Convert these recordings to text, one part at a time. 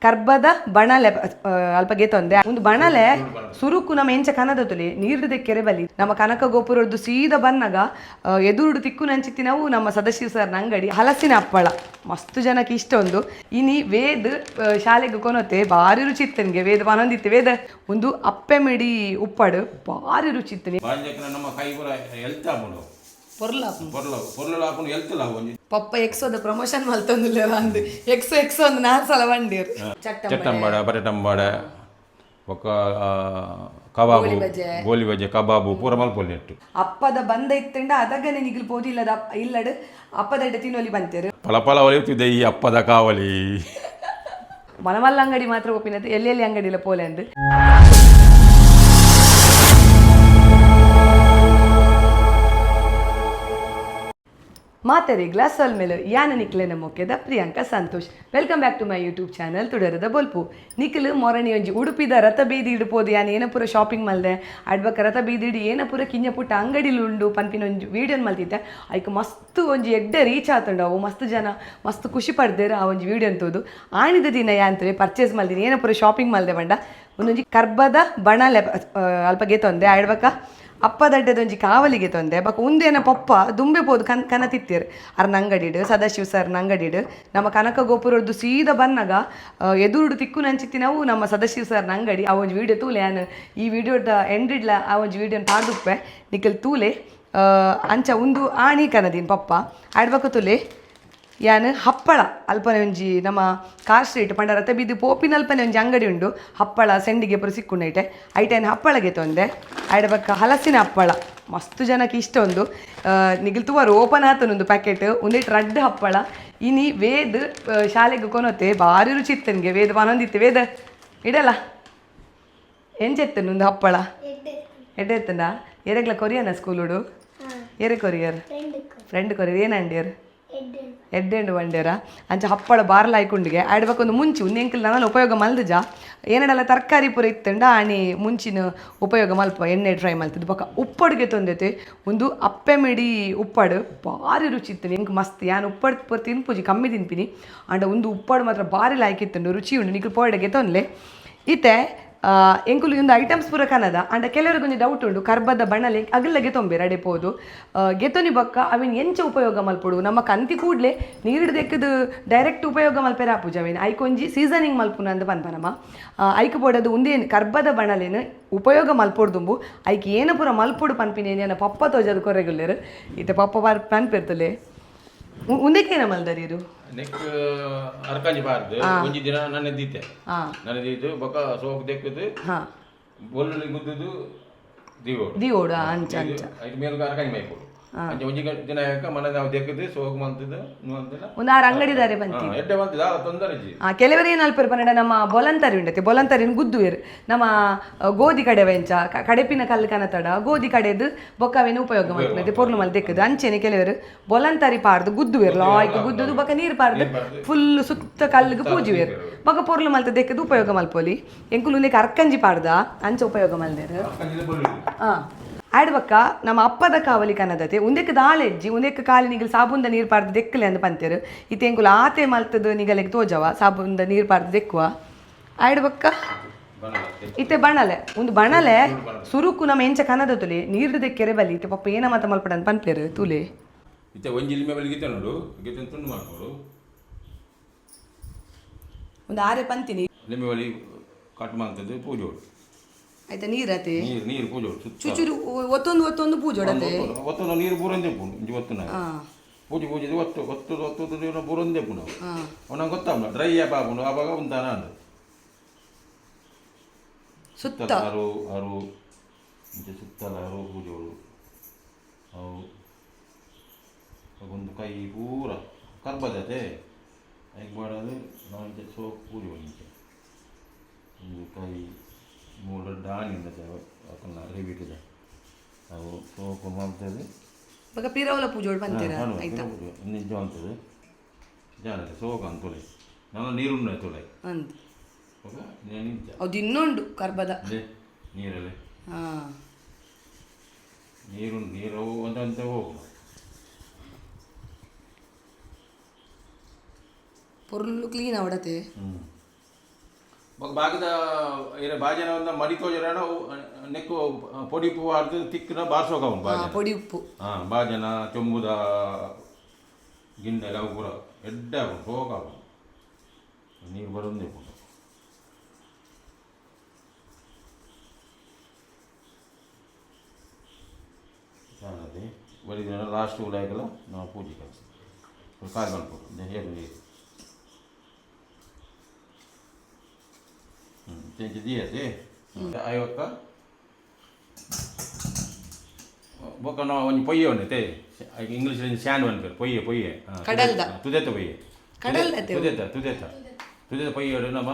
ಕರ್ಬದ ಬಣಲೆ ಅಲ್ಪ ಗೆತ್ತೊಂದೆ ಒಂದು ಬಣಲೆ ಸುರುಕು ನಮ್ಮ ಎಂಚ ಕನದತುಲೆ ನೀರ್ದು ಕೆರೆ ಬಲಿ ನಮ್ಮ ಕನಕ ಗೋಪುರದ್ದು ಸೀದಾ ಬನ್ನಗ ಎದುರುಡು ತಿಕ್ಕು ನಂಚಿತ್ತಿ ನಾವು ನಮ್ಮ ಸದಸ್ಯ ಸರ್ನ ಅಂಗಡಿ ಹಲಸಿನ ಹಪ್ಪಳ ಮಸ್ತ್ ಜನಕ್ಕೆ ಇಷ್ಟ ಒಂದು ಇನಿ ವೇದ್ ಶಾಲೆಗೆ ಕೊನೊತ್ತೆ ಭಾರಿ ರುಚಿ ಇತ್ತು ನನಗೆ ವೇದ ಪನೊಂದಿತ್ತು ವೇದ ಒಂದು ಅಪ್ಪೆ ಮಿಡಿ ಉಪ್ಪಡು ಭಾರಿ ರುಚಿ ಇತ್ತು ನಮ್ಮ ಕೈ ಪಪ್ಪ ಎಕ್ಸೋದ ಪ್ರಮೋಷನ್ ಮಲ್ತೊಂದಿಲ್ಲ ಅಂದು ಎಕ್ಸೋ ಒಂದು 4 ಸಲ ಬಂದಿರು ಚಟ್ಟಂಬಾಡ ಬಟಾಟಂಬಾಡ ಒಕ್ಕ ಕಬಾಬು ಗೋಲಿ ಬಜೆ ಕಬಾಬು ಪೂರ ಮಲ್ಪೊಲ್ಲಿಟ್ಟು ಅಪ್ಪದ ಬಂದ ಇತ್ತಂಡ ಅದಗನೆ ನಿಗಿಲ್ ಪೋದಿಲ್ಲದ ಇಲ್ಲಡ್ ಅಪ್ಪದ ತಿನ್ನೋಲಿ ಬಂತೇರು ಫಲ ಒಲಿಯುತ್ತಿದೆ ಈ ಅಪ್ಪದ ಕಾವಲಿ ಮಲಮಲ್ಲ ಅಂಗಡಿ ಮಾತ್ರ ಒಪ್ಪಿನದು ಎಲ್ಲೆಲ್ಲಿ ಅಂಗಡಿ ಇಲ್ಲ ಪೋಲೆ ಅಂದು ಮಾತರಿ ಗ್ಲಾಸ್ ಆಲ್ ಮೇಲೆ ಯಾನ ನಿಕ್ಲೆನ ಮೊಕ್ಕೆದ Priyanka Santosh welcome back to my YouTube channel ತುಡರದ ಬೊಲ್ಪು ನಿಖಿಲ್ ಮೊರಣಿ ಒಂಜಿ ಉಡುಪಿದ ರಥ ಬೀದಿ ಇಡ್ಬೋದು ಯಾನ್ ಏನ ಪೂರ ಶಾಪಿಂಗ್ ಮಲ್ದೆ ಅಡ್ಬಕ ರಥ ಬೀದಿ ಇಡಿ ಏನ ಪೂರ ಕಿಂಜ ಪುಟ್ಟ ಅಂಗಡಿಲು ಉಂಡು ಪನ್ಪಿನ ಒಂಜಿ ವೀಡಿಯೋನ್ ಮಲ್ತಿದ್ದೆ ಐಕ್ ಮಸ್ತ್ ಒಂಜಿ ಎಡ್ಡೆ ರೀಚ್ ಆತುಂಡು ಅವು ಮಸ್ತ್ ಜನ ಮಸ್ತ್ ಖುಷಿ ಪಡ್ದೇರು ಆ ಒಂಜಿ ವೀಡಿಯೋ ಅಂತೋದು ಆಣಿದ ದಿನ ಯಾಂತ್ರೆ ಪರ್ಚೇಸ್ ಮಲ್ದಿನಿ ಏನ ಪೂರ ಶಾಪಿಂಗ್ ಮಲ್ದೆ ಬಂಡ ಒಂದೊಂಜಿ ಕರ್ಬದ ಬಣಲೆ ಅಲ್ಪ ಗೆತ್ತೊಂದೆ ಆಡ್ಬಕ ಅಪ್ಪದಡ್ಡದೊಂಜಿ ಕಾವಲಿಗೆ ತೊಂದೆ ಬಕ ಉಂದೇನ ಪಪ್ಪ ದುಂಬೆ ಪೋದು ಕನ ತಿತ್ತಿರು ಅರ್ನ ಅಂಗಡಿಡು ಸದಾಶಿವ ಸರ್ನ ಅಂಗಡಿಡು ನಮ್ಮ ಕನಕ ಗೋಪುರದ್ದು ಸೀದಾ ಬನ್ನಗ ಎದುರುಡು ತಿಕ್ಕು ನಂಚಿತ್ತಿ ನಾವು ನಮ್ಮ ಸದಾಶಿವ ಸರ್ನ ಅಂಗಡಿ ಆ ಒಂಜಿ ವೀಡಿಯೋ ತೂಲೆ ನಾನು ಈ ವಿಡಿಯೋದ ಎಂಡಿಡ್ಲ ಆ ಒಂಜಿ ವೀಡಿಯೋನ ಪಾಡುಪ್ಪೆ ನಿಖಲ್ ತೂಲೆ ಅಂಚ ಒಂದು ಆಣಿ ಕನದಿನ್ ಪಪ್ಪ ಆಡ್ಬಕ ತುಲೆ ಯಾನ್ ಹಪ್ಪಳ ಅಲ್ಪನೆ ಒಂಜಿ ನಮ್ಮ ಕಾರ್ ಸ್ಟ್ರೀಟ್ ಪಂಡ ರಥ ಬೀದಿ ಪೋಪಿನ ಅಲ್ಪನೆ ಒಂಜಿ ಅಂಗಡಿ ಉಂಡು ಹಪ್ಪಳ ಸೆಂಡಿಗೆ ಪುರ ಸಿಕ್ಕುಂಡೈತೆ ಐಟೈನ್ ಹಪ್ಪಳಗೆ ತೊಂದೆ ಆಡ್ಬಕ್ಕ ಹಲಸಿನ ಹಪ್ಪಳ ಮಸ್ತ್ ಜನಕ್ಕೆ ಇಷ್ಟ ಒಂದು ನಿಗಿಲ್ ತುವಾರು ಓಪನ್ ಆತನೊಂದು ಪ್ಯಾಕೆಟ್ ಒಂದಿಟ್ಟು ರಡ್ಡು ಹಪ್ಪಳ ಇನಿ ವೇದ್ ಶಾಲೆಗೆ ಕೊನೊತ್ತೆ ಭಾರಿ ರುಚಿ ಇತ್ತು ನನಗೆ ವೇದ ಪನೊಂದಿತ್ತು ವೇದ ಇಡಲ್ಲ ಎಂಚೆತ್ತನು ಒಂದು ಹಪ್ಪಳ ಎಡ್ಡೆ ಎತ್ತಂಡ ಎರೆಗ್ಲ ಕೊರಿಯನ ಸ್ಕೂಲುಡು ಎರೆ ಕೊರಿಯರ್ ಫ್ರೆಂಡ್ ಕೊರಿಯರ್ ಏನಂಡ್ಯರ್ ಎಡ್ಡೆಂಡು ಬಂಡ್ಯರ ಅಂಚ ಹಪ್ಪಳ ಬಾರ್ಲ ಆಯ್ಕೊಂಡಿಗೆ ಆಡ್ಬೇಕೊಂದು ಮುಂಚಿ ಉಂದೆಂಕಲ್ ನಾನು ಉಪಯೋಗ ಮಲ್ದಜ ಏನಡೆಲ್ಲ ತರಕಾರಿ ಪೂರ ಇತ್ತಂಡ ಆಣಿ ಮುಂಚಿನ ಉಪಯೋಗ ಮಲ್ಪ ಎಣ್ಣೆ ಟ್ರೈ ಮಲ್ತಿದ್ದು ಬೊಕ್ಕ ಉಪ್ಪಡಿಗೆ ತೊಂದೈತೆ ಒಂದು ಅಪ್ಪೆ ಮಿಡಿ ಉಪ್ಪಡು ಭಾರಿ ರುಚಿ ಇತ್ತು ನಿಂಗೆ ಮಸ್ತ್ ಯಾನು ಉಪ್ಪಡು ಪೂರ ತಿನ್ಪುಜಿ ಕಮ್ಮಿ ತಿನ್ಪಿನಿ ಅಂಡ ಒಂದು ಉಪ್ಪಡು ಮಾತ್ರ ಭಾರಿ ಲಾಯ್ಕಿತ್ತುಂಡು ರುಚಿ ಉಂಡು ನಿಂಗೆ ಪೋಡೆಗೆ ತೊಂದ್ಲೆ ಈತೆ ಎಂಕುಲು ಒಂದು ಐಟಮ್ಸ್ ಪೂರ ಕನದ ಅಂಡ ಕೆಲವರಿಗೆ ಒಂದು ಡೌಟ್ ಉಂಡು ಕರ್ಬದ ಬಣ್ಣಲೆ ಅಗಲ್ಲಗೆ ತೊಂಬೆ ರಡೆಪೋದು ಗೆತೊನಿ ಬಕ್ಕ ಅವಿನ ಎಂಚ ಉಪಯೋಗ ಮಲ್ಪೊಡು ನಮ್ಮ ಕಂತಿ ಕೂಡಲೇ ನೀರು ದೆಕ್ಕದು ಡೈರೆಕ್ಟ್ ಉಪಯೋಗ ಮಲ್ಪೆರ ಆಪುಜ ಅವೇನು ಐಕೊಂಜಿ ಸೀಸನಿಂಗ್ ಮಲ್ಪುನ ಅಂದ ಪನ್ಪನಮ್ಮ ಐಕ್ ಬೋಡದು ಒಂದೇನು ಕರ್ಬದ ಬಣ್ಣಲೇನು ಉಪಯೋಗ ಮಲ್ಪೊಡ್ದುಂಬು ಐಕ್ ಏನ ಪೂರ ಮಲ್ಪೊಡು ಪನ್ಪಿನೇನ ಪಪ್ಪ ತೋಜದು ಕೊರೆಗುಲ್ಲೇರು ಈತ ಪಪ್ಪ ಪನ್ಪಿರ್ತಲೆ ಉಂದಕ್ಕೇನ ಮಲ್ದರಿರು ನೆಕ್ ಅರ್ಕಾಂಜಿ ಬಾರ್ದು ಒಂಜಿ ದಿನ ನನ್ನದಿತ್ತೆ ಬೊಕ ಸೋಕ್ ದೆಕ್ಕದು ಬೊಲ್ಲುಲಿ ಗುದ್ದುದು ದಿವೋಡು ಅಂಚ ಅಂಚ ಐದು ಮೇಲ್ಗ ಅರ್ಕಾಂಜಿ ಮೈಪೋಡು ಅಂಚ ಒಂಜಿ ದಿನ ಯಾಕ ಮನೆ ನಾವು ದೆಕ್ಕದು ಸೋಕ್ ಮಲ್ತದ ಒಂದು 6 ಅಂಗಡಿದಾರೆ ಬಂತಿ ಎಡ್ಡೆ ಬಂತದ ತೊಂದರೆಜಿ ಕೆಲವರು ಏನು ಅಲ್ಪರು ಪನ್ನಡ ನಮ್ಮ ಬೊಲಂತರಿ ಉಂಡತೆ ಬೊಲಂತರಿನ ಗುದ್ದುವೇರು ನಮ್ಮ ಗೋಧಿ ಕಡೆ ವೆಂಚ ಕಡೆಪಿನ ಕಲ್ಲು ಕನತಡ ಗೋಧಿ ಕಡೆದು ಬೊಕ್ಕವೇನು ಉಪಯೋಗ ಮಾಡ್ತದೆ ಪೊರ್ಲು ಮಲ್ ದೆಕ್ಕದು ಅಂಚೆನೆ ಕೆಲವರು ಬೊಲಂತರಿ ಪಾಡ್ದು ಗುದ್ದುವೇರು ಲಾಯ್ಕ್ ಗುದ್ದುದು ಬೊಕ್ಕ ನೀರು ಪಾಡ್ದು ಫುಲ್ ಸುತ್ತ ಕಲ್ಲಿಗೆ ಪೂಜುವೇರು ಬೊಕ್ಕ ಪೊರ್ಲು ಮಲ್ತ ದೆಕ್ಕದು ಉಪಯೋಗ ಮಲ್ಪೊಲಿ ಎಂಕುಲು ಉಂದಕ್ಕೆ ಅರ್ಕಂಜಿ ಪಾಡ್ದ ಅಂಚ ಉಪಯೋಗ ಮಲ್ದೇರು ಆಡ್ಬಕ್ಕ ನಮ್ಮ ಅಪ್ಪದ ಕಾವಲಿ ಕನ್ನದತೆ ಉಂದಕ್ಕೆ ದಾಳೆಜ್ಜಿ ಉಂದಕ್ಕೆ ಕಾಲಿ ನಿಗಲ್ ಸಾಬುಂದ ನೀರು ಪಾಡ್ದು ದೆಕ್ಕಲೆ ಅಂದ ಪಂತೇರು ಇತ್ತೆ ಎಂಕುಲು ಆತೆ ಮಲ್ತದ ನಿಗಲೆಗೆ ತೋಜವ ಸಾಬುಂದ ನೀರು ಪಾಡ್ದು ದೆಕ್ಕುವ ಆಡ್ಬಕ್ಕ ಇತ್ತೆ ಬಣಲೆ ಒಂದು ಬಣಲೆ ಸುರುಕು ನಮ್ಮ ಎಂಚ ಕನ್ನದತುಲೆ ನೀರ್ದು ದೆಕ್ಕೆರೆ ಬಲಿ ಇತ್ತೆ ಪಪ್ಪ ಏನ ಮಾತ ಮಲ್ಪಡ ಅಂತ ಪನ್ಪೇರು ತೂಲೆ ಇತ್ತೆ ಒಂಜಿ ಲಿಮೆ ಬಲಿ ಗಿತ್ತೆ ನೋಡು ಗಿತ್ತೆ ತುಂಡು ಮಾಡ್ಕೊಡು ಒಂದು ಆರೆ ಪಂತಿನಿ ಲಿಮೆ ಬಲಿ ಕಟ್ ಮಾಡ್ತದೆ ಪೂಜೋಡು ಆಯ್ತಾ ನೀರತೆ ನೀರು ಪೂಜೋಡು ಚುಚುರು ಒತ್ತೊಂದು ಪೂಜೋಡತೆ ಒತ್ತೊಂದು ನೀರು ಪೂರಂದೆ ಪೂನು ಇಂಜಿ ಒತ್ತುನ ಪೂಜೆ ಒತ್ತು ಪೂರಂದೆ ಪೂನು ಅವನ ಗೊತ್ತಾಗ ಡ್ರೈ ಆಪುನು ಆವಾಗ ಉಂತಾನ ಅಂದ ಸುತ್ತಲಾರು ಅರು ಇಂಚೆ ಸುತ್ತಲಾರು ಪೂಜೋಡು ಅವು ಒಂದು ಕೈ ಪೂರ ಕರ್ಬದತೆ ಐಕ್ ಮಾಡೋದು ನಾವು ಇಂಚೆ ಸೋಪ್ ಪೂಜೆ ಇಂಚೆ ಒಂದು ಕೈ ಮೂರು ದಾಣಿಂದ ಅದನ್ನ ರಿಬಿಟ್ಟಿದೆ ಅವು ಸೋಪು ಮಾಡ್ತದೆ ಬಗ ಪಿರವಲ ಪೂಜೋಡು ಬಂತೀರಾ ಆಯ್ತಾ ನಿಜ ಅಂತದೆ ಜಾನತೆ ಸೋಕ ಅಂತ ತೊಲೆ ನಾನು ನೀರುಣ್ಣ ತೊಲೆ ಅಂತ ನಿಜ ಅದು ಇನ್ನೊಂದು ಕರ್ಬದ ನೀರಲ್ಲಿ ನೀರು ಒಂದಂತ ಹೋಗು ಪೊರ್ಲು ಕ್ಲೀನ್ ಅವಡತೆ ఒక బాగా ఇర బాజన ఉన్న మడితో జరన నెక్కు పొడి ఉಪ್ಪು వాడుతూ తిక్కున బార్సోగా ఉంది బాజన పొడి ఉప్పు ಬಾಜನ ಚೊಂಬುದ ಗಿಂಡೆಲ್ಲ ಪೂರ ಎಡ್ಡೆ ಆಗುಂಟು ಹೋಗಾಗು ನೀರು ಬರೋದೇ ಉಂಟು ಚೆನ್ನಾಗಿ ಬರೀ ಲಾಸ್ಟ್ ಉಲಾಯ್ಕಲ್ಲ ನಾವು ಪೂಜೆ ಕಲಿಸಿ ಕಾಯಿ ಬಂದ್ಬಿಟ್ಟು ಹೇಳು ನೀರು ಚೆಂಚಿ ದಿಯತೆ ಐವತ್ತ ಬೊಕ್ಕ ನಾವು ಒಂದು ಪೊಯ್ಯೆ ಒಂದೈತೆ ಇಂಗ್ಲೀಷಲ್ಲಿ ಸ್ಯಾಂಡ್ ಅಂತಾರೆ ಪೊಯ್ಯೆ ಕಡಲ್ದ ತುದೆತ ಪೊಯ್ಯೆ ತುದೆತ ಪೊಯ್ಯೆ ನಮ್ಮ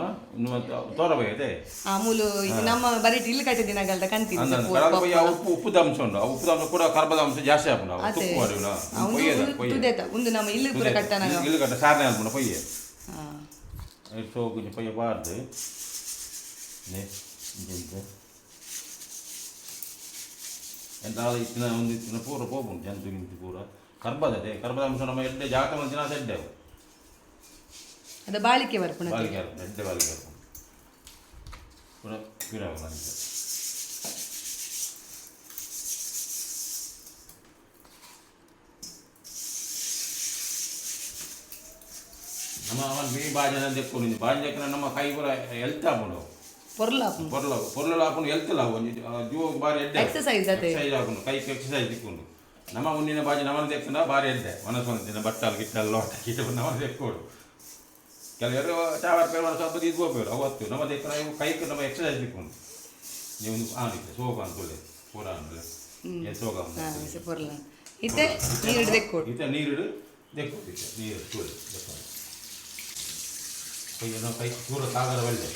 ತೋರ ಪೊಯ್ಯತೆ ಮಾಮೂಲು ನಮ್ಮ ಬರೀ ಇಲ್ಲಿ ಕಟ್ಟಿದ ದಿನಗಳದ ಕಂತೀನಿ ಉಪ್ಪು ದಂಶ ಉಂಟು ಆ ಉಪ್ಪು ದಂಶ ಕೂಡ ಕರ್ಬದ ಅಂಶ ಜಾಸ್ತಿ ಹಾಕೊಂಡು ತುದೆತ ಒಂದು ನಮ್ಮ ಇಲ್ಲಿ ಪೂರ ಕಟ್ಟನ ಇಲ್ಲಿ ಕಟ್ಟ ಸಾರನೆ ಹಾಕೊಂಡು ಪೊಯ್ಯೆ ಸೊ ಕೊಂಚ ಪೊಯ್ಯೆ ಬಾರ್ದು ಎಂತ ಇತ್ತಿನ ಒಂದು ಇತ್ತಿನ ಪೂರ ಹೋಗುಂಟು ಜಂತು ಗಿಂತು ಪೂರ ಕರ್ಬದತೆ ಕರ್ಬದ ಅಂಶ ನಮ್ಮ ಎಡ್ಡೆ ಜಾಗ ಮಂಚಿನ ಎಡ್ಡೆ ಅದು ಬಾಳಿಕೆ ಬರ್ಪುಣ ಬಾಳಿಕೆ ಎಡ್ಡೆ ಬಾಳಿಕೆ ಪೂರ ಗಿಡಗಳು ಅಂತ ನಮ್ಮ ಮೀ ಬಾಜನ ತೆಕ್ಕೊಂಡು ಬಾಜನ ತೆಕ್ಕ ನಮ್ಮ ಕೈ ಪೂರ ಎಲ್ತ್ ಹಾಕೊಂಡು పొరలు ఆపను వెళ్తున్నావు జూ బాగా ఎడ్డే ఎక్సర్సైజ్ ఆపను కైకి ఎక్సర్సైజ్ తిక్కుండు నమ్మ ఉండిన బాజీ నమ్మని తెక్కున్నా బాగా ఎడ్డే మనసు తిన్న బట్టలు గిట్టలు లోట గిట్ట నమ్మని తెక్కోడు ಕೆಲವರು ಚಾವರ್ ವರ್ಷ ಹಬ್ಬದ ಇದು ಹೋಗ್ಬೇಕು ಅವತ್ತು ನಮ್ಮ ತೆಕ್ಕ ಕೈಗೆ ನಮ್ಮ ಎಕ್ಸರ್ಸೈಜ್ ತಿಕ್ಕೊಂಡು ನೀವು ಆನಿತ್ತೆ ಸೋಗ ಅನ್ಕೊಳ್ಳಿ ಪೂರ ಅಂದ್ರೆ ಸೋಗ ಇತ್ತೆ ನೀರು ತೆಕ್ಕೋಡು ಇತ್ತೆ ನೀರು ತೆಕ್ಕೋದಿತ್ತೆ ನೀರು ಚೂರು ನಾವು ಕೈ ಚೂರ ಸಾಗರ ಒಳ್ಳೆ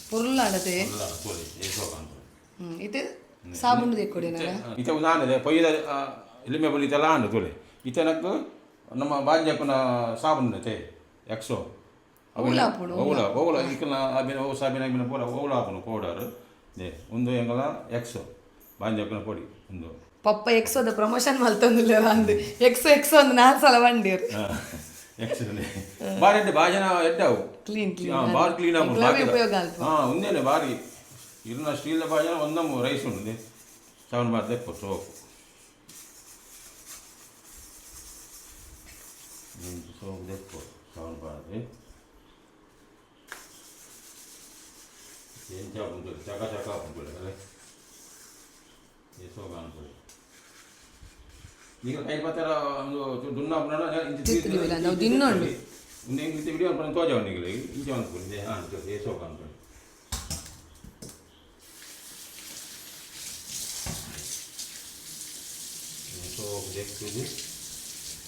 പൊരുളാണത് ഇത് ಸಾಬೂನು ತೆಕ್ಕೊಡಿ ಇತ ಉದಾಹರಣೆ ಪೊಯ್ಯದ ಎಲಿಮೆ ಬಲಿತೆಲ್ಲ ಅಂಡು ತೊಲೆ ಇತನಕ್ಕೆ ನಮ್ಮ ಬಾಂಜಕ್ಕನ ಸಾಬೂನು ತೆ ಎಕ್ಸೋ ಓಲ ಇಕ್ಕನ ಅಬಿನ ಓ ಸಾಬಿನ ಅಬಿನ ಪೂರ ಓಲ ಹಾಪುನು ಪೌಡರ್ ದೇ ಒಂದು ಎಂಗಲ ಎಕ್ಸೋ ಬಾಂಜಕ್ಕನ ಪೊಡಿ ಒಂದು ಪಪ್ಪ ಎಕ್ಸೋದ ಪ್ರಮೋಷನ್ ಮಲ್ತೊಂದಿಲ್ಲ ಅಂದು ಎಕ್ಸೋ ಒಂದು 4 ಸಲ ಬಂದಿರು ಎಕ್ಸೋನೆ ಬಾರಿ ಎಡ್ಡೆ ಬಾಜನ ಎಡ್ಡವು ಕ್ಲೀನ್ ಬಾರಿ ಕ್ಲೀನ್ ಆಗಿ ಉಪಯೋಗ ಅಲ್ಪ ఉందేనే ಬಾರಿ ಇರುನ ಸ್ಟೀಲ್ ಬಾಜನ ಒಂದಮ್ಮ ರೈಸ್ ಉಂಟು ಸವನ್ ಬಾರ್ ತೆಕ್ಕು ಸೋಪು ಸೋಪು ತೆಕ್ಕು ಸವನ್ ಬಾರ್ದು ಏನ್ ಚಾಪ್ ಉಂಟು ಚಕ ಉಂಟು ಅಲ್ಲೇ ಸೋಗ ಅನ್ಕೊಳ್ಳಿ ಈಗ ಕೈ ಪತ್ತರ ಒಂದು ದುನ್ನ ನಾವು ತಿನ್ನೋಣ ಇಂತೆ ವಿಡಿಯೋ ಅನ್ಕೊಂಡು ತೋಜ ಅವನಿಗೆ ಇಂಚೆ ಅನ್ಕೊಂಡು ಅನ್ಕೊಳ್ಳಿ ಸೋಗ ಅನ್ಕೊಳ್ಳಿ ಸೋಗು ತೆಗ್ದು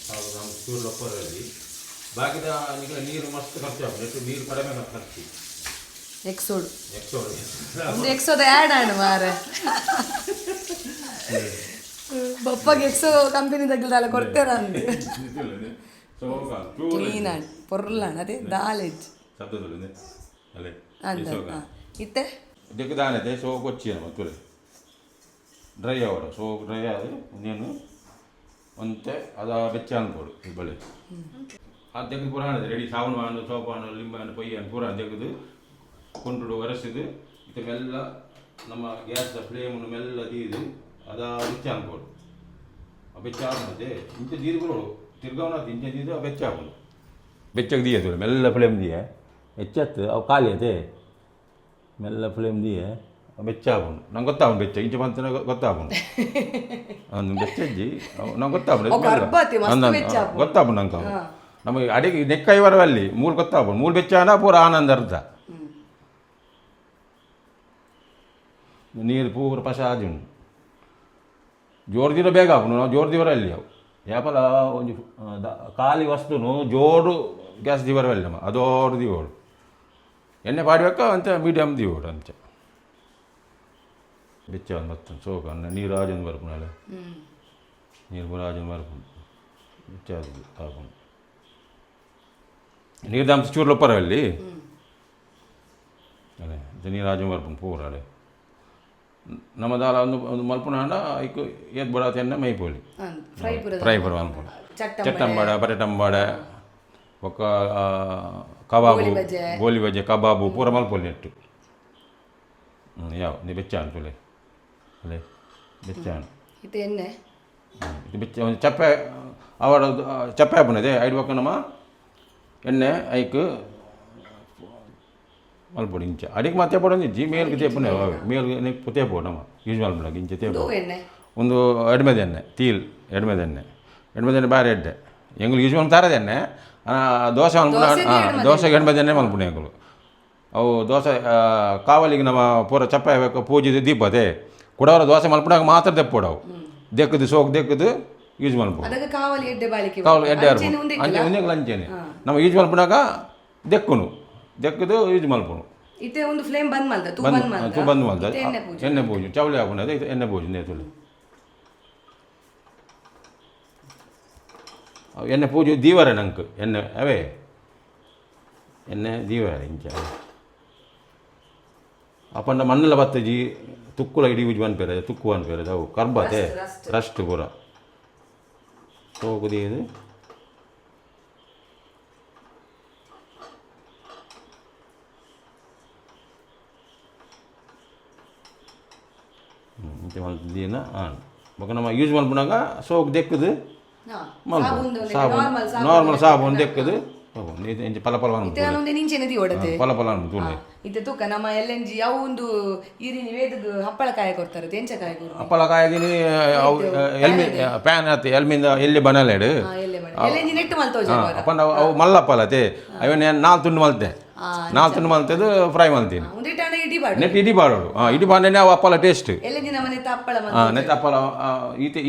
ಹಾಗೂ ನಮ್ಮ ಚೂರು ಒಪ್ಪರಲ್ಲಿ ಬಾಕಿದ ಈಗ ನೀರು ಮಸ್ತ್ ಖರ್ಚಾಗುತ್ತೆ ನೀರು ಕಡಿಮೆ ಖರ್ಚು ಎಕ್ಸೋಡ್ ಒಂದು ಎಕ್ಸೋದ ಆ್ಯಡ್ ಆಡು ಮಾರೆ ಬಪ್ಪಗೆ ಎಕ್ಸೋ ಕಂಪನಿ ತಗ್ಲಿದಲ್ಲ ಕೊಡ್ತೇರ ಅಂದೆ ಕ್ಲೀನ್ ಆಡು ಪೊರ್ಲಾಣ ಅದೇ ದಾಲೆಜ್ ಅಂದ ಇತ್ತೆ ಇದಕ್ಕೆ ದಾನತೆ ಸೋಗು వచ్చిన ಮತ್ತೆ ಡ್ರೈ ಆವಡ ಸೋಗು ಡ್ರೈ ಆದ ಇನ್ನೇನು ಅಂತೆ ಅದ ಬೆಚ್ಚ ಅನ್ಕೊಡು ಈ ಬಳೆ ಅದು ತೆಗೆದು ಪುರ ರೆಡಿ ಸಾಬೂನು ಹಣ್ಣು ಸೋಪು ಹಣ್ಣು ಲಿಂಬೆ ಹಣ್ಣು ಪೊಯ್ಯ ಹಣ್ಣು ಪೂರ ತೆಗೆದು ಕೊಂಡುಡು ಒರೆಸಿದು ಇದು ಮೆಲ್ಲ ನಮ್ಮ ಗ್ಯಾಸ್ ಫ್ಲೇಮನ್ನು ಮೆಲ್ಲ ತೀದು ಅದ ಬೆಚ್ಚ ಅನ್ಕೊಡು ಆ ಬೆಚ್ಚ ಆಗುತ್ತೆ ಇಂಚ ತೀರ್ಗಳು ತಿರ್ಗವನ ಇಂಚ ತೀದು ಆ ಬೆಚ್ಚ ಆಗೋದು ಬೆಚ್ಚಗೆ ದಿಯೆ ಮೆಲ್ಲ ಫ್ಲೇಮ್ ದಿಯೆ ಹೆಚ್ಚತ್ತು ಅವು ಖಾಲಿ ಅದೇ ಮೆಲ್ಲ ಫ್ಲೇಮ್ ದಿಯೆ ಬೆಚ್ಚ ಆಗೋದು ನಂಗೆ ಗೊತ್ತಾಗೋದು ಬೆಚ್ಚ ಇಂಚ ಬಂತ ಗೊತ್ತಾಗೋದು ಅಂದು ಬೆಚ್ಚಜ್ಜಿ ನಂಗೆ ಗೊತ್ತಾಗೋದು ಗೊತ್ತಾಗೋದು ನಂಗೆ ನಮಗೆ ಅಡಿಗೆ ನೆಕ್ಕೈ ವರವಲ್ಲಿ ಮೂಲ ಗೊತ್ತಾಗೋದು ಮೂಲ ಬೆಚ್ಚನ ಪೂರ ಆನಂದ ಅರ್ಧ ನೀರು ಪೂರ ಪಸಾದಿ ಉಂಟು ಜೋರು ದಿನ ಬೇಗ ಹಾಕೋನು ನಾವು ಜೋರು ದಿವರಲ್ಲಿ ಅವು ಯಾಪಲ ಒಂದು ಖಾಲಿ ವಸ್ತುನು ಜೋರು ಗ್ಯಾಸ್ ದಿವರವಲ್ಲಿ ನಮ್ಮ ಅದೋರು ದಿವೋಡು ಎಣ್ಣೆ ಪಾಡ್ಬೇಕ ಅಂತ ಮೀಡಿಯಮ್ ದಿವೋಡು ಅಂಚ ಬೆಚ್ಚ ಒಂದು ಮತ್ತೊಂದು ಸೋಕ ನೀರು ರಾಜನ್ ಬರ್ಪುನಲ್ಲ ನೀರು ರಾಜನ್ ಬರ್ಪುನು ಬೆಚ್ಚ ಹಾಕೊಂಡು ನೀರು ದಾಂಸ ಚೂರ್ಲೊಪ್ಪರಲ್ಲಿ ಅದೇ ನೀರು ರಾಜನ್ ಬರ್ಪುನು ಪೂರ ಅಡೆ ನಮ್ಮ ದಾಲ ಒಂದು ಮಲ್ಪುನ ಹಂಡ ಐಕ್ ಏತ್ ಬಡಾತಿ ಎಣ್ಣೆ ಮೈಪೋಲಿ ಫ್ರೈ ಪುರ ಮಲ್ಪುನ ಚಟ್ಟಂಬಾಡ ಬಟಾಟಂಬಾಡ ఒక ಕಬಾಬು ಗೋಲಿ ಬಜೆ ಕಬಾಬು ಪೂರ ಮಲ್ಪೋಲಿ ನೆಟ್ಟು ಯಾವ ನೀ ಬೆಚ್ಚಾನು ತುಲೆ ಅಲ್ಲೇ ಬೆಚ್ಚಾನು ಇದು ಎಣ್ಣೆ ಇದು ಬೆಚ್ಚ ಒಂದು ಚಪ್ಪೆ ಅವಡ ಚಪ್ಪೆ ಹಾಪುನದೆ ಐದು ಪಕ್ಕ ನಮ್ಮ ಎಣ್ಣೆ ಐಕ್ ಮಲ್ಪೊಡು ಇಂಚ ಅಡಿಗೆ ಮತ್ತೆ ಪಡೊಂದಿಜ್ಜಿ ಮೇಲ್ಗೆ ತೇಪುನೆ ಮೇಲ್ಗೆ ತೇಪು ನಮ್ಮ ಯೂಸ್ ಮಲ್ಪುನಾಗ ಇಂಚ ತೇಪು ಒಂದು ಎಡ್ಮೆದ ಎಣ್ಣೆ ತೀಲ್ ಎಡ್ಮೆದ ಎಣ್ಣೆ ಬಾರಿ ಎಡ್ಡೆ ಎಂಗ್ಳು ಯೂಸ್ ಮಾಡಿ ತಾರದ ಎಣ್ಣೆ ದೋಸೆ ಮಲ್ಪುಣ ದೋಸೆಗೆ ಎಡ್ಮೆದ ಎಣ್ಣೆ ಮಲ್ಪುಣೆ ಎಂಗ್ಳು ಅವು ದೋಸೆ ಕಾವಲಿಗೆ ನಮ್ಮ ಪೂರ ಚಪ್ಪ ಬೇಕು ಪೂಜೆದು ದೀಪದೆ ಕೊಡವರ ದೋಸೆ ಮಲ್ಪುಣಾಗ ಮಾತ್ರ ದೆಪ್ಪೋಡವು ದೆಕ್ಕದು ಸೋಕ್ ದೆಕ್ಕದು ಯೂಸ್ ಮಲ್ಪುಡು ಕಾವಲಿ ಎಡ್ಡೆ ಒಂದೇಗಳು ಅಂಚೇನೆ ನಮ್ಮ ಯೂಸ್ ಮಲ್ಪುಣಾಗ ದೆಕ್ಕುನು ದೆಕ್ಕದು ಯೂಸ್ ಮಲ್ಪುನು ಒಂದು ಫ್ಲೇಮ್ ಬಂದ್ ಮಲ್ದ ಎಣ್ಣೆ ಪೂಜೆ ಚೌಳಿ ಹಾಕುನದೆ ಎಣ್ಣೆ ಪೂಜೆ ನೇತುಳಿ ಎಣ್ಣೆ ಪೂಜೆ ದೀವರೆ ನಂಗೆ ಎಣ್ಣೆ ಅವೇ ಎಣ್ಣೆ ದೀವರೆ ಇಂಚ ಅಪ್ಪಂಡ ಮಣ್ಣೆಲ್ಲ ಬತ್ತಜಿ ತುಕ್ಕುಲ ಇಡೀ ಯೂಸ್ ಅನ್ಪೇರೆ ತುಕ್ಕು ಅನ್ಪೇರೆ ಅವು ಕರ್ಬತೆ ರಸ್ಟ್ ಪೂರ ಸೋಗುದಿ ಇದು ಇಂಚ ಮಲ್ತಿದ್ದೀನ ಹಾಂ ಬೊಕ ನಮ್ಮ ಯೂಸ್ ಮಲ್ಪುನಾಗ ಸೋಗು ದೆಕ್ಕದು ಮಲ್ಪು ಸಾಬೂನು ನಾರ್ಮಲ್ ಸಾಬೂನು ದೆಕ್ಕದು ಇಂಚ ಪಲ ಪಲ ಪಲ ಪಲ ತೂಲೆ ಇದು ತೂಕ ನಮ್ಮ ಎಲ್ಲೆಂಜಿ ಅವು ಒಂದು ಈರಿನ ವೇದದ ಹಪ್ಪಳ ಕಾಯ ಕೊಡ್ತಾರೆ ತೆಂಚ ಕಾಯ ಹಪ್ಪಳ ಕಾಯದಿನಿ ಎಲ್ಮಿ ಪ್ಯಾನ್ ಆತಿ ಎಲ್ಮಿಂದ ಎಲ್ಲಿ ಬನಲೆಡು ಎಲ್ಲೆಂಜಿ ನೆಟ್ಟು ಮಲ್ತೋಜ ಅಪ್ಪನ ಅವು ಮಲ್ಲಪ್ಪಲತೆ ಅವನ್ನ ನಾಲ್ ತುಂಡು ಮಲ್ತೆ ನಾಲ್ ತುಂಡು ಮಲ್ತದು ಫ್ರೈ ಮಲ್ತೀನಿ ನೆಟ್ ಇಡಿ ಬಾಡೋಡು ಇಡಿ ಬಾಂಡನೆ ಅವು ಅಪ್ಪಲ ಟೇಸ್ಟ್ ನೆತ್ತ ಅಪ್ಪಲ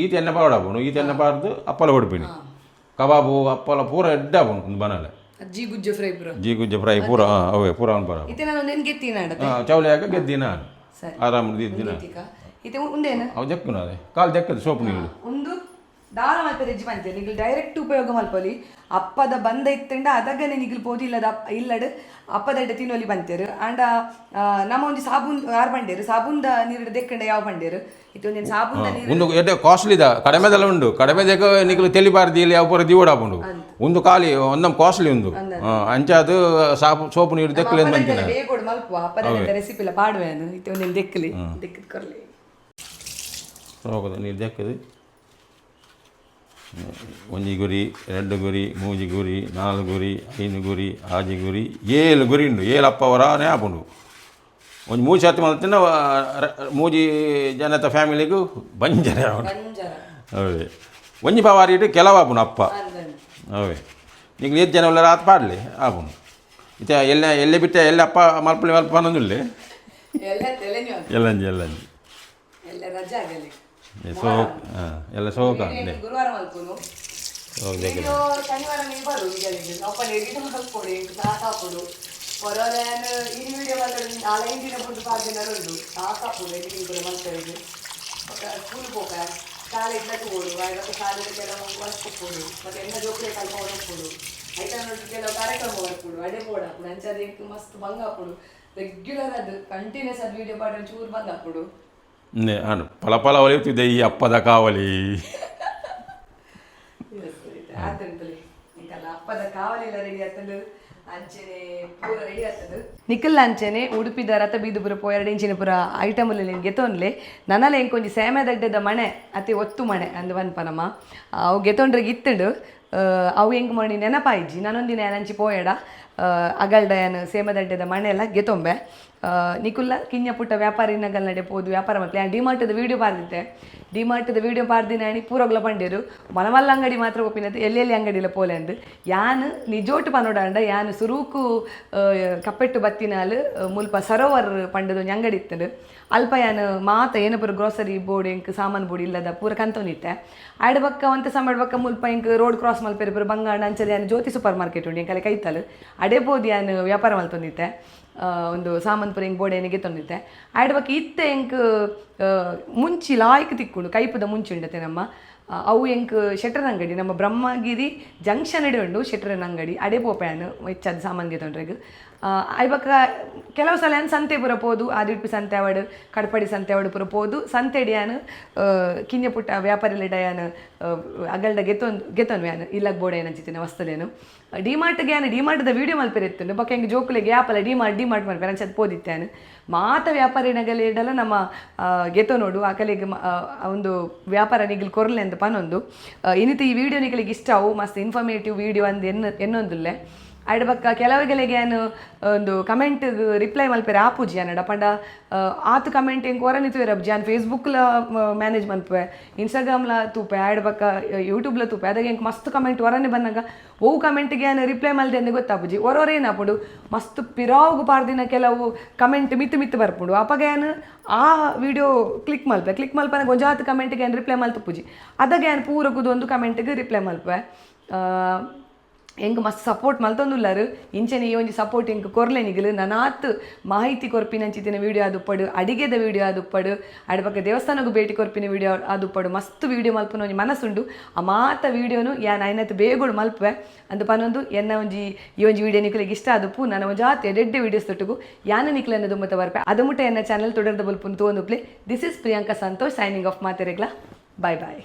ಈತ ಎಣ್ಣೆ ಬಾಡಾಬುನು ಈತ ಎಣ್ಣೆ ಬಾರ್ದು ಅಪ್ಪಲ ಹೊಡ್ಪಿನಿ ಕಬಾಬು ಅಪ್ಪಲ ಪೂರ ಎಡ್ಡ ಒಂದು ಬನಲೆ ಜಿ ಗುಜ್ಜೆ ಫ್ರೈ ಪೂರ ಅವೇ ಪೂರ ಅವನು ಬರ ಚೌಲೆ ಹಾಕ ಗೆದ್ದಿನ ಆರಾಮ ದಿನ ಅವು ಜಕ್ಕುನ ಅದೇ ಕಾಲು ಜಕ್ಕದು ಸೋಪು ನೀಡು ಒಂದು ದಾಳ ಮಲ್ಪದ ಹೆಜ್ಜೆ ಮಾಡ್ತೇನೆ ನಿಗಲ್ ಡೈರೆಕ್ಟ್ ಉಪಯೋಗ ಮಲ್ಪೊಲಿ ಅಪ್ಪದ ಬಂದ ಇತ್ತಂಡ ಅದಗನೆ ನಿಗಲ್ ಪೋದು ಇಲ್ಲದ ಅಪ್ಪದ ಎಡ್ಡೆ ತಿನ್ನೋಲಿ ಬಂತೇರು ಆಂಡ ನಮ್ಮ ಒಂದು ಸಾಬೂನ್ ಯಾರು ಬಂಡೇರು ಸಾಬೂನ್ದ ನೀರು ದೆಕ್ಕಂಡ ಯಾವ ಬಂಡೇರು ಇದು ಒಂದು ಸಾಬೂನ್ದ ನೀರು ಒಂದು ಎಡ್ಡೆ ಕಾಸ್ಟ್ಲಿದ ಕಡಿಮೆದೆಲ್ಲ ಉಂಡು ಕಡಿಮೆದಕ್ಕೆ ನಿಗಲು ತಿಳಿಬಾರ್ದು ಇಲ್ಲಿ ಯಾವ ಪೂರ ದಿವಡಾಪುಂಡು ಒಂದು ಖಾಲಿ ಒಂದೊಂದು ಕಾಸ್ಟ್ಲಿ ಉಂದು ಅಂಚಾದು ಸೋಪು ನೀರು ದೆಕ್ಕಲಿ ಅಂತ ಬಂತೀನಿ ಬೇಗೋಡು ಮಲ್ಪುವ ಅಪ್ಪದ ರೆಸಿಪಿ ಇಲ್ಲ ಪಾಡುವೆ ಇದು ಒಂದು ದೆಕ್ಕಲಿ ದೆಕ್ಕದ ಕೊರಲಿ ಹೋಗೋದು ನೀರು ದೆಕ್ಕದು ಒಂಜಿ ಗುರಿ ಎರಡು ಗುರಿ ಮೂಜಿ ಗುರಿ ನಾಲ್ಕು ಗುರಿ ಐದು ಗುರಿ ಆಜಿ ಗುರಿ ಏಳು ಗುರಿ ಉಂಡು ಏಳು ಅಪ್ಪ ವರಾನೇ ಆಪುಂಡು ಒಂದು ಮೂಜಿ ಸರ್ತಿ ಮಲ್ತಿನ ಮೂಜಿ ಜನತ ಫ್ಯಾಮಿಲಿಗೂ ಬಂಜರ ಅವೇ ಒಂಜಿ ಪವಾರಿಟ್ಟು ಕೆಲವು ಆಪುಂಡು ಅಪ್ಪ ಅವೇ ಈಗ 8 ಜನ ಎಲ್ಲ ರಾತ್ ಪಾಡಲಿ ಆಪುಂಡು ಇತ ಎಲ್ಲೇ ಬಿಟ್ಟೆ ಎಲ್ಲಿ ಅಪ್ಪ ಮಲ್ಪಲಿ ಮಲ್ಪ ಅನ್ನೋದಿಲ್ಲ ಎಲ್ಲಂಜಿ ಎಲ್ಲ ಸೋಕ ಗುರುವಾರ ಮಲ್ಪುನು ಶನಿವಾರ ನೀವು ಬರು ಸಾಕಾಪುಡು ಹೊರವಲಯನ ಈ ವಿಡಿಯೋ ಬಂದು 4-5 ದಿನ ಬಂದು 6 ದಿನ ಉಂಟು ಸಾಕಾಪುಡು ಎಡಿಟಿಂಗ್ ಮಲ್ಪರಿಗೆ ಸ್ಕೂಲ್ ಹೋಗ ಶಾಲೆ ಇದ್ದಕ್ಕೆ ಹೋಡು ಶಾಲೆಗೆ ಕೆಲವು ವರ್ಕ್ಕೊಡು ಮತ್ತು ಎನ್ನ ಜೋಕ್ರೆ ಕಲ್ಪ ಹೊರಕೊಡು ಐಟಮ್ ನೋಡಿ ಕೆಲವು ಕಾರ್ಯಕ್ರಮ ಹೊರಕೊಡು ಅಡೆ ಬೋಡಾಪುಡು ಅಂಚದೆ ಮಸ್ತ್ ಬಂಗಾಪುಡು ರೆಗ್ಯುಲರ್ ಅದು ಕಂಟಿನ್ಯೂಸ್ ಅದು ವಿಡಿಯೋ ಪಾಡ ಚೂರು ಬಂಗಾಪುಡು ಪಲ ಪಲ ಒಲಿಯುತ್ತಿದ್ದೆ ಈ ಅಪ್ಪದ ಕಾವಲಿ ಅಪ್ಪದ ಕಾವಲಿ ಎಲ್ಲ ರೆಡಿ ಆಗ್ತದೆ ಅಂಚೆನೆ ಪೂರ ರೆಡಿ ಆಗ್ತದೆ ನಿಖಲ್ ಅಂಚೆನೆ ಉಡುಪಿದ ರಥ ಬೀದು ಪುರ ಪೋಯರಡು ಇಂಚಿನ ಪುರ ಐಟಮಲ್ಲಿ ಗೆತೊನ್ಲೆ ನನ್ನಲ್ಲ ಎಂಕೊಂಜಿ ಸೇಮೆದಡ್ಡದ ಮಣೆ ಅತಿ ಒತ್ತು ಮಣೆ ಅಂದು ಪನಮ್ಮ ಅವು ಗೆತೊಂಡ್ರಿಗೆ ಇತ್ತಂಡು ಅವು ಹೆಂಗೆ ಮಾಡಿ ನೆನಪಾಯಿಜ್ಜಿ ನಾನೊಂದಿನ ಏನಂಚಿ ಪೋಯಡ ಅಗಲ್ಡ ಏನು ಸೇಮದಡ್ಡದ ಮಣೆ ಎಲ್ಲ ಗೆತೊಂಬೆ ನಿಕುಲ್ಲ ಕಿಂಜ ಪುಟ್ಟ ವ್ಯಾಪಾರಿನಗಲ್ ನಡೆ ಪೋದು ವ್ಯಾಪಾರ ಮಾಡ್ಲಿ ಡಿಮಾರ್ಟ್ದ ವೀಡಿಯೋ ಪಾರ್ದಿತ್ತೆ ಡಿಮಾರ್ಟ್ದ ವೀಡಿಯೋ ಪಾರ್ದಿನ ಅಣಿ ಪೂರಗ್ಲ ಪಂಡೇರು ಮಲಮಲ್ಲ ಅಂಗಡಿ ಮಾತ್ರ ಒಪ್ಪಿನದು ಎಲ್ಲೆಲ್ಲಿ ಅಂಗಡಿಲ ಪೋಲೆ ಅಂದು ಯಾನು ನಿಜೋಟು ಪನೋಡಾಂಡ ಯಾನು ಸುರೂಕು ಕಪ್ಪೆಟ್ಟು ಬತ್ತಿನಾಲು ಮುಲ್ಪ ಸರೋವರ್ ಪಂಡದ ಒಂದು ಅಂಗಡಿ ಇತ್ತದು ಅಲ್ಪ ಯಾನು ಮಾತ ಏನಪ್ಪರ ಗ್ರೋಸರಿ ಬೋರ್ಡ್ ಎಂಕ್ ಸಾಮಾನು ಬೋರ್ಡ್ ಇಲ್ಲದ ಪೂರ ಕಂತೊಂದಿತ್ತೆ ಆಡ ಬಕ್ಕ ಒಂತ ಸಮಯ ಬಕ್ಕ ಮುಲ್ಪ ಎಂಕ್ ರೋಡ್ ಕ್ರಾಸ್ ಮಲ್ಪೇರು ಪೂರ ಬಂಗಾಂಡ ಅಂಚದ ಯಾನು ಜ್ಯೋತಿ ಸೂಪರ್ ಮಾರ್ಕೆಟ್ ಉಂಡು ಎಂಕಲೆ ಕೈತಲು ಅಡೆ ಬೋದು ಯಾನು ವ್ಯಾಪಾರ ಮಲ್ತೊಂದಿತ್ತೆ ಒಂದು ಸಾಮಾನು ಪುರ ಹಿಂಗೆ ಬೋಡೆ ಏನಿಗೆ ತಂದಿತ್ತೆ ಆಯ್ಡ ಬಗ್ಗೆ ಇತ್ತೆ ಎಂಕ್ ಮುಂಚಿ ಲಾಯ್ಕ್ ತಿಕ್ಕೊಂಡು ಕೈಪದ ಮುಂಚೆ ಉಂಡತೆ ನಮ್ಮ ಅವು ಎಂಕ್ ಶೆಟ್ರನ ಅಂಗಡಿ ನಮ್ಮ ಬ್ರಹ್ಮಗಿರಿ ಜಂಕ್ಷನ್ ಇಡೆ ಉಂಡು ಶೆಟ್ರನ ಅಂಗಡಿ ಅಡೆ ಪೋಪ್ಯಾನು ಹೆಚ್ಚಾದ ಸಾಮಾನ್ಗೆ ತೊಂಡ್ರೆಗ್ ಐಬಕ್ಕ ಕೆಲವು ಸಲ ಸಂತೆ ಪುರ ಪೋದು ಆದಿಡ್ಪಿ ಸಂತೆ ಅವಡು ಕಡಪಡಿ ಸಂತೆ ಅವಡು ಪುರ ಪೋದು ಸಂತೆಡಿ ಯಾನು ಕಿಂಜ ಪುಟ್ಟ ವ್ಯಾಪಾರಿ ಡಯಾನು ಅಗಲ್ಡ ಗೆತ್ತೊಂದು ಯಾನು ಇಲ್ಲಕ್ಕೆ ಬೋಡ ಏನಂಚಿತ್ತಿನ ವಸ್ತುಲೇನು ಡಿಮಾರ್ಟ್ಗೆ ಯಾನು ಡಿಮಾರ್ಟ್ದ ವೀಡಿಯೋ ಮಲ್ಪೆರಿತ್ತು ಬಕ್ಕ ಹೆಂಗೆ ಜೋಕುಲೆಗೆ ಆಪಲ್ಲ ಡಿಮಾರ್ಟ್ ಮಲ್ಪೆ ಅಂಚದು ಪೋದಿತ್ತಾನು ಮಾತ ವ್ಯಾಪಾರಿನಗಲಿಡಲ ನಮ್ಮ ಗೆತ್ತೋ ನೋಡು ಆ ಕಲೆಗೆ ಒಂದು ವ್ಯಾಪಾರ ನಿಗಲು ಕೊರ್ಲೆ ಅಂತ ಪನೊಂದು ಇನ್ನಿತ ಈ ವಿಡಿಯೋ ನಿಗಲಿಗೆ ಇಷ್ಟ ಅವು ಮಸ್ತ್ ಇನ್ಫಾರ್ಮೇಟಿವ್ ವಿಡಿಯೋ ಅಂದು ಎನ್ನೊಂದುಲ್ಲೆ ಆಯ್ಡ ಬಕ್ಕ ಕೆಲವಗೆಲೆಗೆ ಏನು ಒಂದು ಕಮೆಂಟ್ ರಿಪ್ಲೈ ಮಲ್ಪೆರೆ ಆಪುಜಿ ಅನ್ನಡ ಪಂಡ ಆತು ಕಮೆಂಟ್ ಹೆಂಗೆ ಹೊರನಿತು ಇರಬ್ಜಿ ನಾನು ಫೇಸ್ಬುಕ್ಲ ಮ್ಯಾನೇಜ್ ಮಲ್ಪೆ ಇನ್ಸ್ಟಾಗ್ರಾಮ್ಲ ತೂಪೆ ಆಯ್ಡ ಬಕ್ಕ ಯೂಟ್ಯೂಬ್ಲ ತೂಪೆ ಅದಾಗ ಹೆಂಗೆ ಮಸ್ತ್ ಕಮೆಂಟ್ ಹೊರನೇ ಬಂದಾಗ ಓವು ಕಮೆಂಟ್ಗೆ ಏನು ರಿಪ್ಲೈ ಮಲ್ದೆ ಅಂದು ಗೊತ್ತಾಪುಜಿ ಹೊರವರೇನಾಪುಡು ಮಸ್ತ್ ಪಿರಾವುಗು ಪಾರ್ದಿನ ಕೆಲವು ಕಮೆಂಟ್ ಮಿತ್ತು ಬರ್ಪುಡು ಅಪಗ ಏನು ಆ ವಿಡಿಯೋ ಕ್ಲಿಕ್ ಮಲ್ಪನ ಗೊಂಜಾತ್ ಕಮೆಂಟ್ಗೆ ಏನು ರಿಪ್ಲೈ ಮಲ್ತುಪುಜಿ ಅದಾಗ ಏನು ಪೂರಕುದು ಒಂದು ಕಮೆಂಟ್ಗೆ ರಿಪ್ಲೈ ಮಲ್ಪೆ ಹೆಂಗೆ ಮಸ್ತ್ ಸಪೋರ್ಟ್ ಮಲ್ತೊಂದುಲ್ಲಾರು ಇಂಚೆನೆ ಈ ಒಂಜಿ ಸಪೋರ್ಟ್ ಹೆಂಗೆ ಕೊರ್ಲೆ ನಿಗಲು ನನಾತ್ ಮಾಹಿತಿ ಕೊರ್ಪಿನಂಚಿತ್ತಿನ ವೀಡಿಯೋ ಆದುಪ್ಪಡು ಅಡಿಗೆದ ವೀಡಿಯೋ ಆದುಪ್ಪಡು ಅಡ ಪಕ್ಕ ದೇವಸ್ಥಾನಕ್ಕೂ ಭೇಟಿ ಕೊರ್ಪಿನ ವೀಡಿಯೋ ಆದುಪ್ಪಡು ಮಸ್ತ್ ವೀಡಿಯೋ ಮಲ್ಪನ ಒಂಜಿ ಮನಸ್ಸುಂಡು ಆ ಮಾತ ವೀಡಿಯೋನು ಯಾನ್ ಐನತ್ತು ಬೇಗೋಡು ಮಲ್ಪೆ ಅಂದು ಪನೊಂದು ಎನ್ನ ಈ ಒಂಜಿ ವೀಡಿಯೋ ನಿಕ್ಲಿಗೆ ಇಷ್ಟ ಆದುಪ್ಪು ನನ್ನ ಒಂಜಾತ್ ಎಡೆಡ್ಡೆ ವೀಡಿಯೋಸ್ ತೊಟ್ಟುಗು ಯಾನ ನಿಕ್ಲನ್ನ ದುಮ್ಮತ ಬರ್ಪೆ ಅದು ಮುಟ್ಟ ಎನ್ನ ಚಾನಲ್ ತುಡರ್ದ ಬಲ್ಪುನ್ ತೋಂದುಪ್ಲೆ this is Priyanka Santosh signing off ಮಾತೆರೆಗ್ಲ ಬಾಯ್ ಬಾಯ್